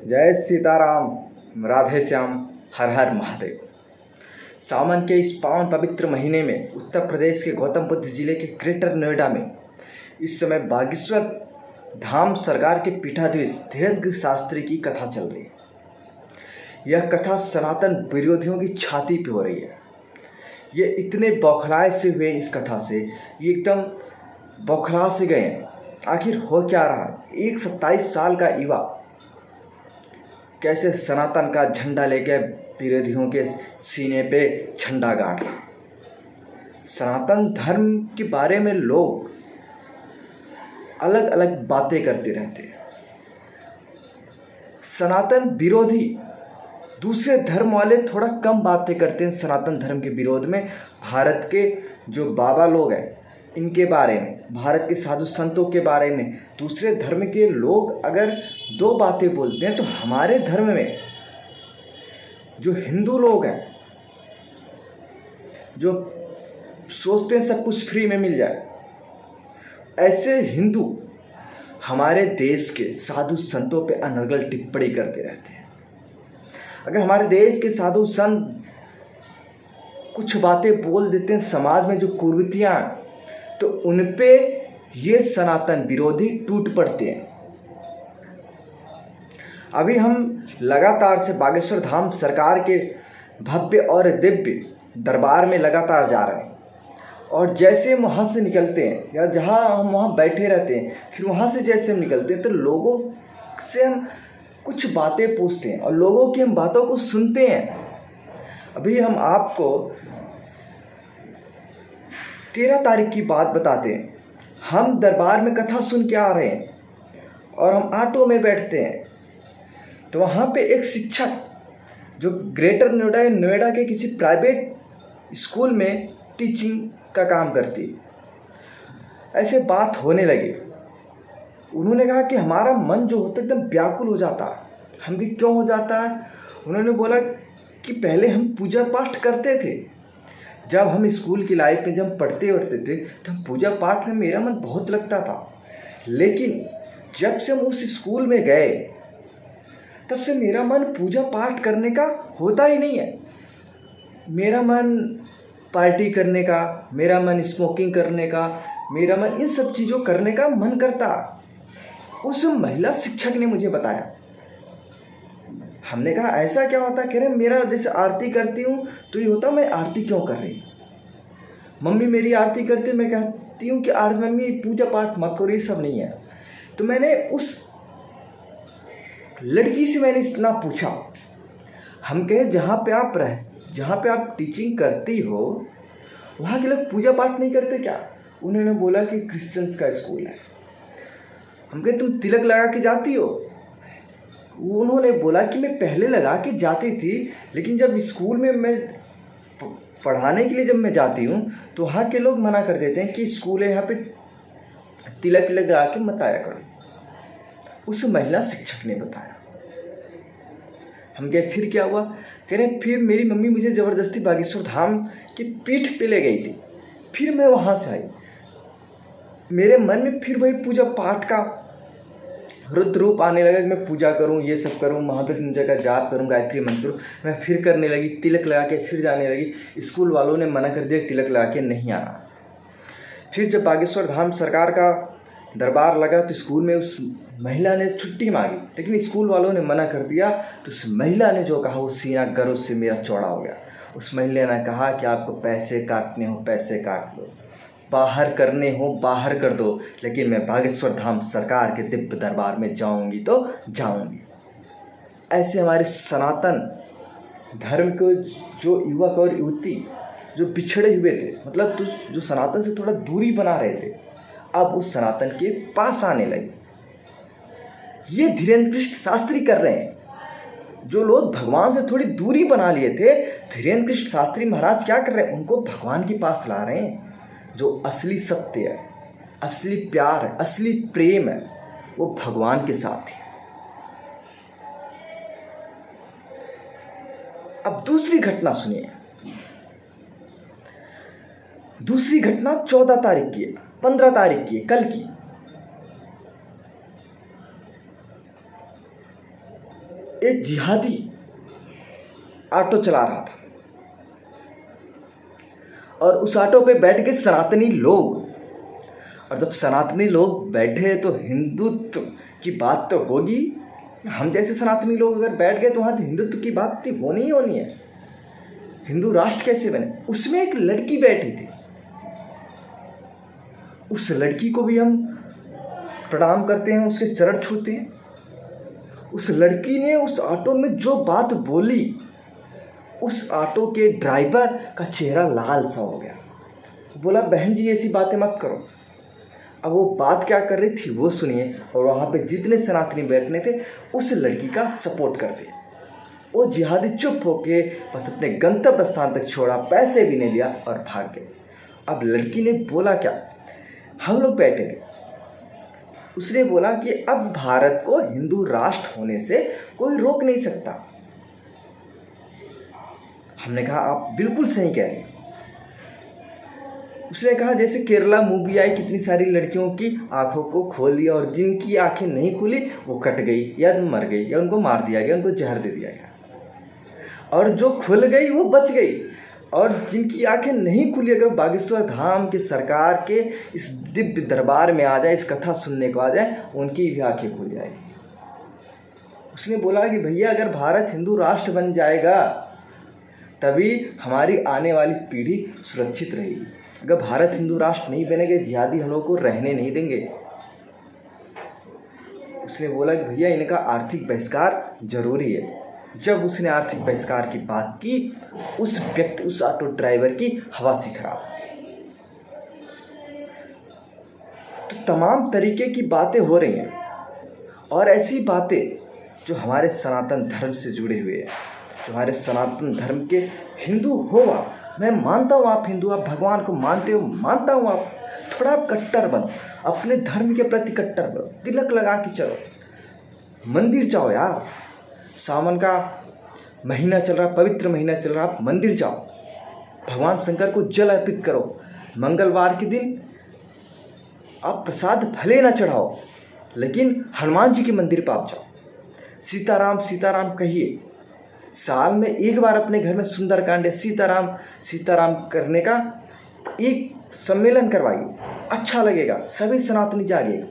जय सीताराम, राधे श्याम, हर हर महादेव। सावन के इस पावन पवित्र महीने में उत्तर प्रदेश के गौतम बुद्ध जिले के ग्रेटर नोएडा में इस समय बागेश्वर धाम सरकार के पीठाधीश धीरेन्द्र शास्त्री की कथा चल रही है। यह कथा सनातन विरोधियों की छाती पे हो रही है। ये इतने बौखलाए से हुए इस कथा से, ये एकदम बौखला से गए हैं। आखिर हो क्या रहा है? एक 27 साल का युवा कैसे सनातन का झंडा लेके विरोधियों के सीने पे झंडा गाड़ रहा। सनातन धर्म के बारे में लोग अलग अलग बातें करते रहते हैं। सनातन विरोधी दूसरे धर्म वाले थोड़ा कम बातें करते हैं सनातन धर्म के विरोध में। भारत के जो बाबा लोग हैं इनके बारे में, भारत के साधु संतों के बारे में दूसरे धर्म के लोग अगर दो बातें बोलते हैं, तो हमारे धर्म में जो हिंदू लोग हैं, जो सोचते हैं सब कुछ फ्री में मिल जाए, ऐसे हिंदू हमारे देश के साधु संतों पे अनर्गल टिप्पणी करते रहते हैं। अगर हमारे देश के साधु संत कुछ बातें बोल देते हैं समाज में जो कुरीतियां, तो उन पे ये सनातन विरोधी टूट पड़ते हैं। अभी हम लगातार से बागेश्वर धाम सरकार के भव्य और दिव्य दरबार में लगातार जा रहे हैं, और जैसे हम वहाँ से निकलते हैं या जहाँ हम वहाँ बैठे रहते हैं, फिर वहाँ से जैसे हम निकलते हैं तो लोगों से हम कुछ बातें पूछते हैं और लोगों की हम बातों को सुनते हैं। अभी हम आपको 13 तारीख की बात बताते हैं। हम दरबार में कथा सुन के आ रहे हैं और हम ऑटो में बैठते हैं, तो वहाँ पे एक शिक्षक जो ग्रेटर नोएडा के किसी प्राइवेट स्कूल में टीचिंग का काम करती है, ऐसे बात होने लगी। उन्होंने कहा कि हमारा मन जो होता है एकदम व्याकुल हो जाता है। हम भी क्यों हो जाता है? उन्होंने बोला कि पहले हम पूजा पाठ करते थे, जब हम स्कूल की लाइफ में जब पढ़ते थे तो हम पूजा पाठ में मेरा मन बहुत लगता था, लेकिन जब से हम उस स्कूल में गए तब से मेरा मन पूजा पाठ करने का होता ही नहीं है। मेरा मन पार्टी करने का, मेरा मन स्मोकिंग करने का, मेरा मन इन सब चीज़ों करने का मन करता। उस महिला शिक्षक ने मुझे बताया। हमने कहा ऐसा क्या होता? कह रहे मेरा जैसे आरती करती हूँ तो ये होता मैं आरती क्यों कर रही। मम्मी मेरी आरती करती, मैं कहती हूँ कि आज मम्मी पूजा पाठ मत करो, ये सब नहीं है। तो मैंने उस लड़की से इतना पूछा। हम कहे जहाँ पे आप टीचिंग करती हो वहाँ के लोग पूजा पाठ नहीं करते क्या? उन्होंने बोला कि क्रिश्चियंस का स्कूल है। हम कहे तुम तिलक लगा के जाती हो? उन्होंने बोला कि मैं पहले लगा के जाती थी, लेकिन जब स्कूल में मैं पढ़ाने के लिए जब मैं जाती हूँ तो वहाँ के लोग मना कर देते हैं कि स्कूल है, यहाँ पे तिलक लगा के मत आया करो। उस महिला शिक्षक ने बताया। हम कहे फिर क्या हुआ? कह रहे फिर मेरी मम्मी मुझे ज़बरदस्ती बागेश्वर धाम की पीठ पे ले गई थी। फिर मैं वहाँ से आई, मेरे मन में फिर वही पूजा पाठ का रुद्र रूप आने लगा कि मैं पूजा करूं, ये सब करूं, महामृत्युंजय का जाप करूं, गायत्री मंत्र करूं। मैं फिर करने लगी, तिलक लगा के फिर जाने लगी। स्कूल वालों ने मना कर दिया तिलक लगा के नहीं आना। फिर जब बागेश्वर धाम सरकार का दरबार लगा तो स्कूल में उस महिला ने छुट्टी मांगी, लेकिन स्कूल वालों ने मना कर दिया। तो उस महिला ने जो कहा वो सीना गर्व से मेरा चौड़ा हो गया। उस महिला ने कहा कि आपको पैसे काटने हो पैसे काट लो, बाहर करने हो बाहर कर दो, लेकिन मैं बागेश्वर धाम सरकार के दिव्य दरबार में जाऊंगी तो जाऊंगी। ऐसे हमारे सनातन धर्म को जो युवक और युवती जो बिछड़े हुए थे, मतलब तो जो सनातन से थोड़ा दूरी बना रहे थे, अब उस सनातन के पास आने लगे। ये धीरेन्द्र शास्त्री कर रहे हैं। जो लोग भगवान से थोड़ी दूरी बना लिए थे, धीरेन्द्र शास्त्री महाराज क्या कर रहे हैं? उनको भगवान के पास ला रहे हैं। जो असली सत्य है, असली प्यार है, असली प्रेम है, वो भगवान के साथ है। अब दूसरी घटना सुनिए। दूसरी घटना 14 तारीख की है, 15 तारीख की है, कल की। एक जिहादी ऑटो चला रहा था और उस ऑटो पे बैठ के सनातनी लोग, और जब सनातनी लोग बैठे तो हिंदुत्व की बात तो होगी। हम जैसे सनातनी लोग अगर बैठ गए तो वहाँ तो हिंदुत्व की बात तो होनी ही होनी है। हिंदू राष्ट्र कैसे बने? उसमें एक लड़की बैठी थी, उस लड़की को भी हम प्रणाम करते हैं, उसके चरण छूते हैं। उस लड़की ने उस ऑटो में जो बात बोली, उस ऑटो के ड्राइवर का चेहरा लाल सा हो गया। बोला, बहन जी ऐसी बातें मत करो। अब वो बात क्या कर रही थी वो सुनिए, और वहाँ पे जितने सनातनी बैठने थे उस लड़की का सपोर्ट करते। वो जिहादी चुप होके बस अपने गंतव्य स्थान तक छोड़ा, पैसे भी नहीं दिया और भाग गए। अब लड़की ने बोला क्या, हम लोग बैठे थे, उसने बोला कि अब भारत को हिंदू राष्ट्र होने से कोई रोक नहीं सकता। हमने कहा आप बिल्कुल सही कह रहे हैं। उसने कहा जैसे केरला मूवी आई, कितनी सारी लड़कियों की आंखों को खोल दिया और जिनकी आंखें नहीं खुली वो कट गई या मर गई या उनको मार दिया गया, उनको जहर दे दिया गया, और जो खुल गई वो बच गई, और जिनकी आंखें नहीं खुली अगर बागेश्वर धाम के सरकार के इस दिव्य दरबार में आ जाए, इस कथा सुनने को आ जाए, उनकी भी आंखें खुल जाएगी। उसने बोला कि भैया अगर भारत हिंदू राष्ट्र बन जाएगा तभी हमारी आने वाली पीढ़ी सुरक्षित रहेगी। अगर भारत हिंदू राष्ट्र नहीं बनेगा, जिहादी हम लोगों को रहने नहीं देंगे। उसने बोला कि भैया इनका आर्थिक बहिष्कार जरूरी है। जब उसने आर्थिक बहिष्कार की बात की, उस व्यक्ति, उस ऑटो ड्राइवर की हवासी खराब। तो तमाम तरीके की बातें हो रही हैं, और ऐसी बातें जो हमारे सनातन धर्म से जुड़े हुए हैं, जो हमारे सनातन धर्म के हिंदू हो आप, मैं मानता हूँ आप हिंदू, आप भगवान को मानते हो, मानता हूँ आप थोड़ा आप कट्टर बनो, अपने धर्म के प्रति कट्टर बनो, तिलक लगा के चलो, मंदिर जाओ यार। सावन का महीना चल रहा, पवित्र महीना चल रहा, आप मंदिर जाओ, भगवान शंकर को जल अर्पित करो। मंगलवार के दिन आप प्रसाद भले ना चढ़ाओ, लेकिन हनुमान जी के मंदिर पर आप जाओ, सीताराम सीताराम कहिए। साल में एक बार अपने घर में सुंदरकांड सीताराम सीताराम करने का एक सम्मेलन करवाइए, अच्छा लगेगा, सभी सनातनी जागेगा।